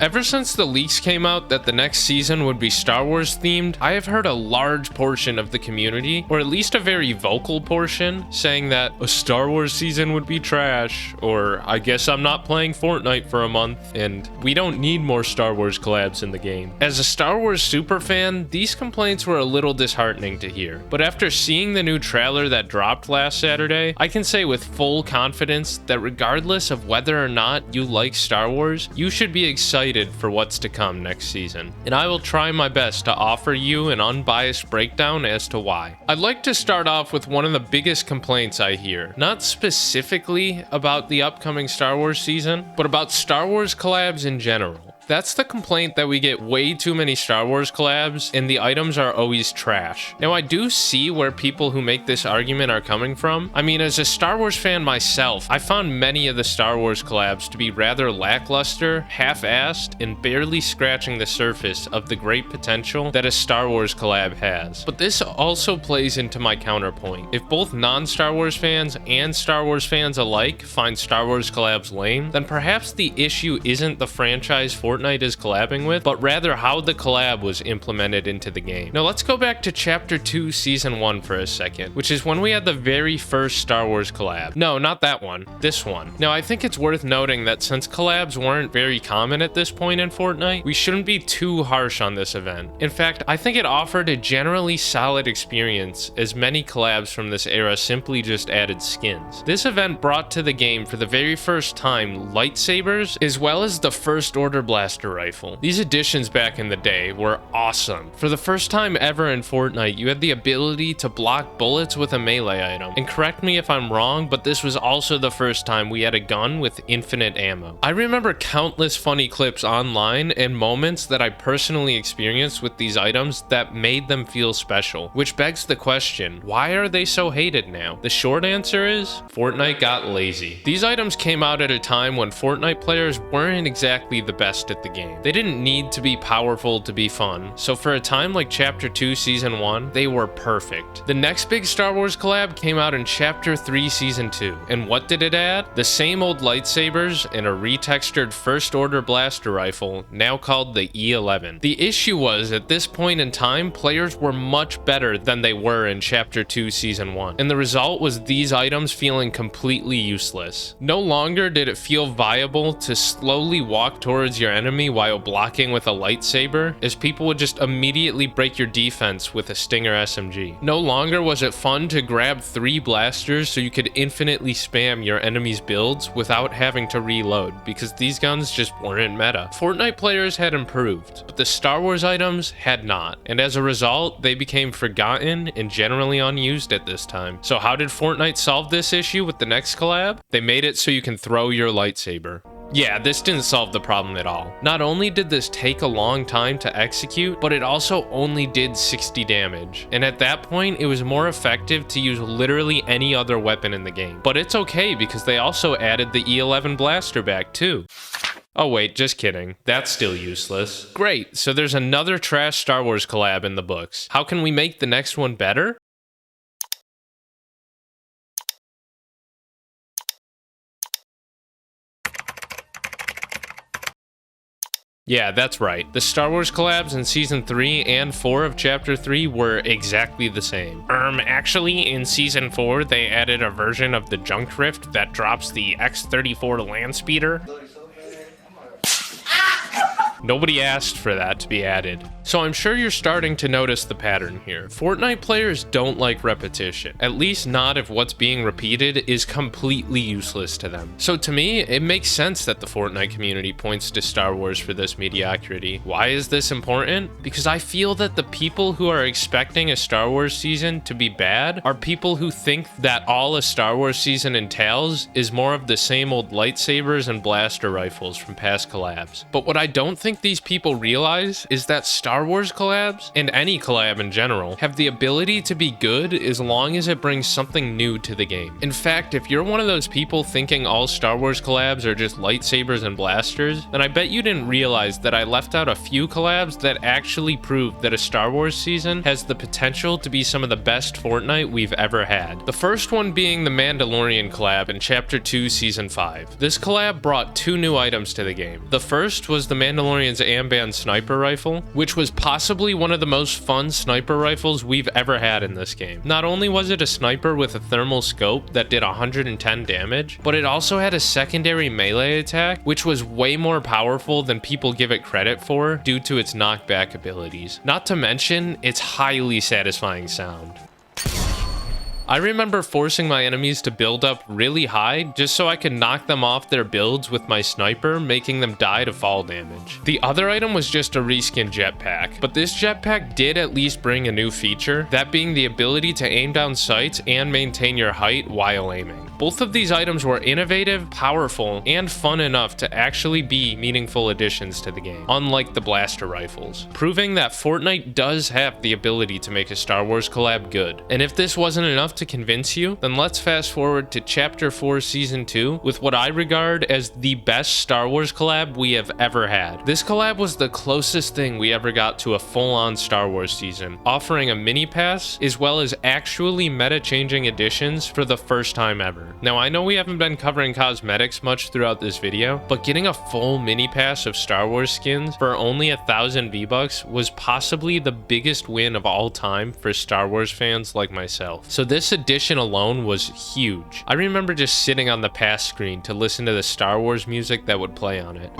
Ever since the leaks came out that the next season would be Star Wars themed, I have heard a large portion of the community, or at least a very vocal portion, saying that a Star Wars season would be trash, or I guess I'm not playing Fortnite for a month, and we don't need more Star Wars collabs in the game. As a Star Wars superfan, these complaints were a little disheartening to hear, but after seeing the new trailer that dropped last Saturday, I can say with full confidence that regardless of whether or not you like Star Wars, you should be excited for what's to come next season, and I will try my best to offer you an unbiased breakdown as to why. I'd like to start off with one of the biggest complaints I hear, not specifically about the upcoming Star Wars season, but about Star Wars collabs in general. That's the complaint that we get way too many Star Wars collabs and the items are always trash. Now I do see where people who make this argument are coming from. I mean, as a Star Wars fan myself, I found many of the Star Wars collabs to be rather lackluster, half-assed, and barely scratching the surface of the great potential that a Star Wars collab has. But this also plays into my counterpoint. If both non-Star Wars fans and Star Wars fans alike find Star Wars collabs lame, then perhaps the issue isn't the franchise Fortnite is collabing with, but rather how the collab was implemented into the game. Now let's go back to Chapter 2 Season 1 for a second, which is when we had the very first Star Wars collab. No, not that one, this one. Now I think it's worth noting that since collabs weren't very common at this point in Fortnite, we shouldn't be too harsh on this event. In fact, I think it offered a generally solid experience, as many collabs from this era simply just added skins. This event brought to the game for the very first time lightsabers, as well as the First Order blaster rifle. These additions back in the day were awesome. For the first time ever in Fortnite, you had the ability to block bullets with a melee item. And correct me if I'm wrong, but this was also the first time we had a gun with infinite ammo. I remember countless funny clips online and moments that I personally experienced with these items that made them feel special, which begs the question, why are they so hated now? The short answer is, Fortnite got lazy. These items came out at a time when Fortnite players weren't exactly the best at the game. They didn't need to be powerful to be fun, so for a time like Chapter 2 Season 1, they were perfect. The next big Star Wars collab came out in Chapter 3 Season 2, and what did it add? The same old lightsabers and a retextured First Order blaster rifle, now called the E11. The issue was, at this point in time, players were much better than they were in Chapter 2 Season 1, and the result was these items feeling completely useless. No longer did it feel viable to slowly walk towards your enemy while blocking with a lightsaber, as people would just immediately break your defense with a Stinger SMG. No longer was it fun to grab 3 blasters so you could infinitely spam your enemy's builds without having to reload, because these guns just weren't meta. Fortnite players had improved, but the Star Wars items had not, and as a result, they became forgotten and generally unused at this time. So how did Fortnite solve this issue with the next collab? They made it so you can throw your lightsaber. Yeah, this didn't solve the problem at all. Not only did this take a long time to execute, but it also only did 60 damage. And at that point, it was more effective to use literally any other weapon in the game. But it's okay because they also added the E11 blaster back too. Oh wait, just kidding. That's still useless. Great, so there's another trash Star Wars collab in the books. How can we make the next one better? Yeah, that's right. The Star Wars collabs in Season 3 and 4 of Chapter 3 were exactly the same. Actually, in Season 4, they added a version of the Junk Rift that drops the X-34 land speeder. Nobody asked for that to be added. So I'm sure you're starting to notice the pattern here. Fortnite players don't like repetition, at least not if what's being repeated is completely useless to them. So to me, it makes sense that the Fortnite community points to Star Wars for this mediocrity. Why is this important? Because I feel that the people who are expecting a Star Wars season to be bad are people who think that all a Star Wars season entails is more of the same old lightsabers and blaster rifles from past collabs. But what I don't think these people realize is that Star Star Wars collabs, and any collab in general, have the ability to be good as long as it brings something new to the game. In fact, if you're one of those people thinking all Star Wars collabs are just lightsabers and blasters, then I bet you didn't realize that I left out a few collabs that actually proved that a Star Wars season has the potential to be some of the best Fortnite we've ever had. The first one being the Mandalorian collab in Chapter 2 Season 5. This collab brought two new items to the game. The first was the Mandalorian's Amban sniper rifle, which was possibly one of the most fun sniper rifles we've ever had in this game. Not only was it a sniper with a thermal scope that did 110 damage, but it also had a secondary melee attack, which was way more powerful than people give it credit for due to its knockback abilities. Not to mention its highly satisfying sound. I remember forcing my enemies to build up really high just so I could knock them off their builds with my sniper, making them die to fall damage. The other item was just a reskin jetpack, but this jetpack did at least bring a new feature, that being the ability to aim down sights and maintain your height while aiming. Both of these items were innovative, powerful, and fun enough to actually be meaningful additions to the game, unlike the blaster rifles, proving that Fortnite does have the ability to make a Star Wars collab good. And if this wasn't enough to convince you, then let's fast forward to Chapter 4 Season 2 with what I regard as the best Star Wars collab we have ever had. This collab was the closest thing we ever got to a full-on Star Wars season, offering a mini pass as well as actually meta-changing additions for the first time ever. Now, I know we haven't been covering cosmetics much throughout this video, but getting a full mini pass of Star Wars skins for only 1,000 V-Bucks was possibly the biggest win of all time for Star Wars fans like myself. So this edition alone was huge. I remember just sitting on the pass screen to listen to the Star Wars music that would play on it.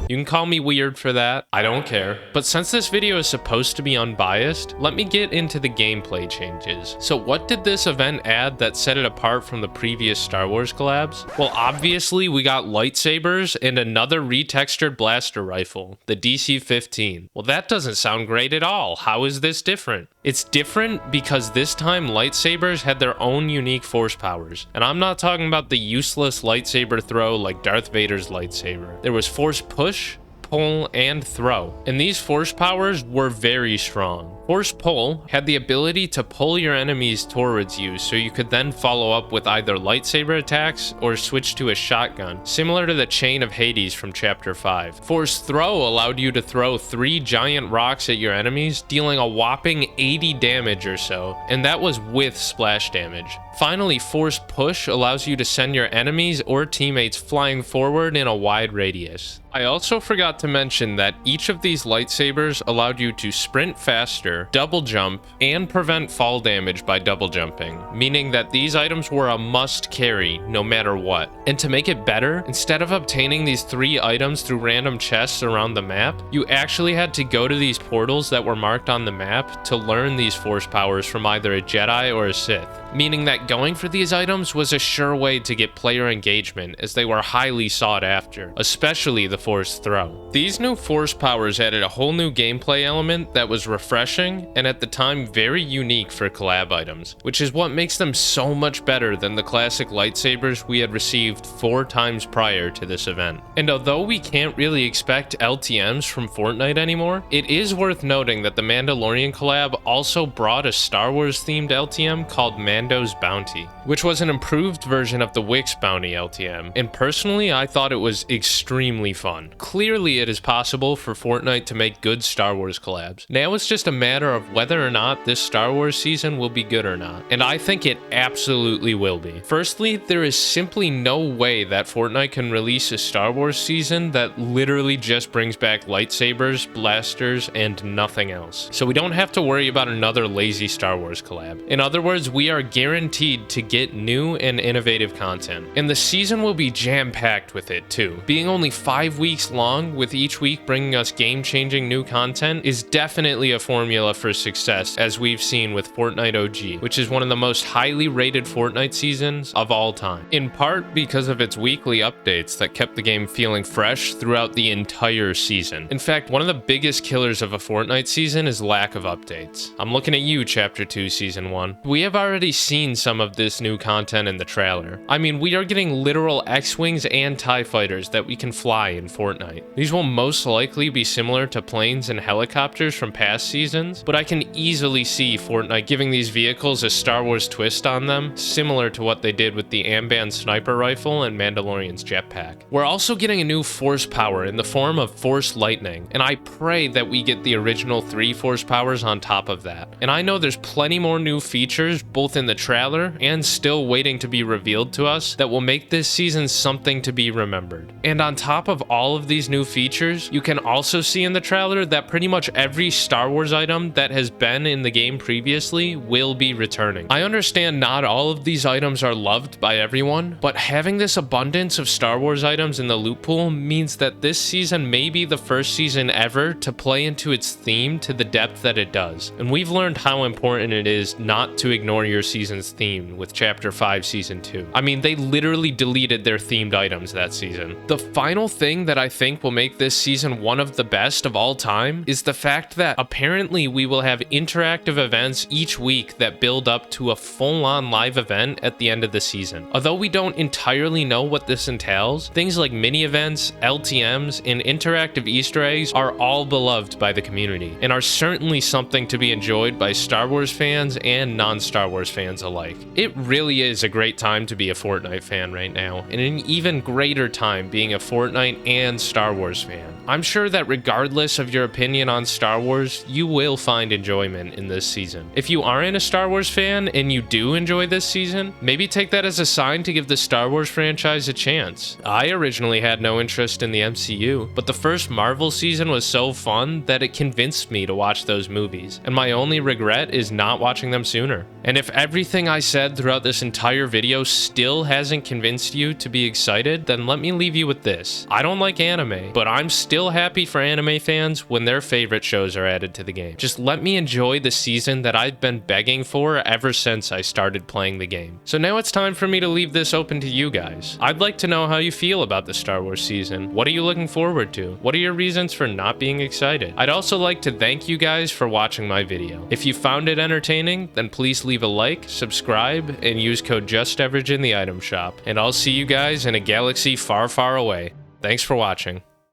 You can call me weird for that, I don't care. But since this video is supposed to be unbiased, let me get into the gameplay changes. So what did this event add that set it apart from the previous Star Wars collabs? Well, obviously we got lightsabers and another retextured blaster rifle, the DC-15. Well, that doesn't sound great at all. How is this different? It's different because this time lightsabers had their own unique force powers. And I'm not talking about the useless lightsaber throw like Darth Vader's lightsaber. There was force push, pull, and throw. And these force powers were very strong. Force pull had the ability to pull your enemies towards you so you could then follow up with either lightsaber attacks or switch to a shotgun, similar to the Chain of Hades from Chapter 5. Force throw allowed you to throw 3 giant rocks at your enemies, dealing a whopping 80 damage or so, and that was with splash damage. Finally, force push allows you to send your enemies or teammates flying forward in a wide radius. I also forgot to mention that each of these lightsabers allowed you to sprint faster, double jump, and prevent fall damage by double jumping, meaning that these items were a must carry no matter what. And to make it better, instead of obtaining these 3 items through random chests around the map, you actually had to go to these portals that were marked on the map to learn these force powers from either a Jedi or a Sith, meaning that going for these items was a sure way to get player engagement as they were highly sought after, especially the force throw. These new force powers added a whole new gameplay element that was refreshing and at the time very unique for collab items, which is what makes them so much better than the classic lightsabers we had received 4 times prior to this event. And although we can't really expect LTMs from Fortnite anymore, it is worth noting that the Mandalorian collab also brought a Star Wars themed LTM called Mando's Bounty, which was an improved version of the Wix Bounty LTM, and personally I thought it was extremely fun. Clearly it is possible for Fortnite to make good Star Wars collabs. Now it's just a matter of whether or not this Star Wars season will be good or not, and I think it absolutely will be. Firstly, there is simply no way that Fortnite can release a Star Wars season that literally just brings back lightsabers, blasters, and nothing else. So we don't have to worry about another lazy Star Wars collab. In other words, we are guaranteed to get new and innovative content. And the season will be jam-packed with it too. Being only 5 weeks long, with each week bringing us game-changing new content, is definitely a formula for success, as we've seen with Fortnite OG, which is one of the most highly rated Fortnite seasons of all time. In part because of its weekly updates that kept the game feeling fresh throughout the entire season. In fact, one of the biggest killers of a Fortnite season is lack of updates. I'm looking at you, Chapter 2 Season 1. We have already seen some some of this new content in the trailer. I mean, we are getting literal X-Wings and TIE fighters that we can fly in Fortnite. These will most likely be similar to planes and helicopters from past seasons, but I can easily see Fortnite giving these vehicles a Star Wars twist on them, similar to what they did with the Amban sniper rifle and Mandalorian's jetpack. We're also getting a new force power in the form of Force Lightning, and I pray that we get the original 3 force powers on top of that. And I know there's plenty more new features, both in the trailer and still waiting to be revealed to us, that will make this season something to be remembered. And on top of all of these new features, you can also see in the trailer that pretty much every Star Wars item that has been in the game previously will be returning. I understand not all of these items are loved by everyone, but having this abundance of Star Wars items in the loot pool means that this season may be the first season ever to play into its theme to the depth that it does. And we've learned how important it is not to ignore your season's theme with Chapter 5 Season 2. I mean, they literally deleted their themed items that season. The final thing that I think will make this season one of the best of all time is the fact that apparently we will have interactive events each week that build up to a full-on live event at the end of the season. Although we don't entirely know what this entails, things like mini events, LTMs, and interactive Easter eggs are all beloved by the community and are certainly something to be enjoyed by Star Wars fans and non-Star Wars fans alike. It really is a great time to be a Fortnite fan right now, and an even greater time being a Fortnite and Star Wars fan. I'm sure that regardless of your opinion on Star Wars, you will find enjoyment in this season. If you aren't a Star Wars fan and you do enjoy this season, maybe take that as a sign to give the Star Wars franchise a chance. I originally had no interest in the MCU, but the first Marvel season was so fun that it convinced me to watch those movies, and my only regret is not watching them sooner. And if everything I said throughout this entire video still hasn't convinced you to be excited, then let me leave you with this. I don't like anime, but I'm still happy for anime fans when their favorite shows are added to the game. Just let me enjoy the season that I've been begging for ever since I started playing the game. So now it's time for me to leave this open to you guys. I'd like to know how you feel about the Star Wars season. What are you looking forward to? What are your reasons for not being excited? I'd also like to thank you guys for watching my video. If you found it entertaining, then please leave a like, subscribe, and use code JustAverage in the item shop. And I'll see you guys in a galaxy far, far away. Thanks for watching.